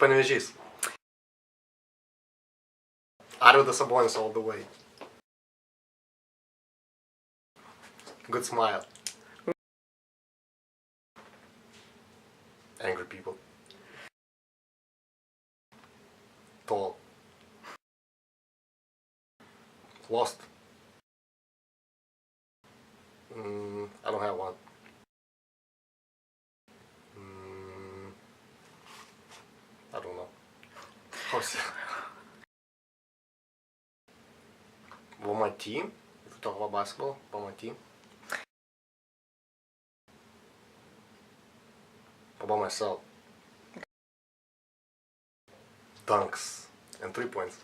Panevėžys. Arvydas Sabonis all the way. Good smile. Angry people. Tall. Lost. I don't have one. I don't know. Well, my team, if we talk about basketball, about my team. About myself. Dunks and 3 points.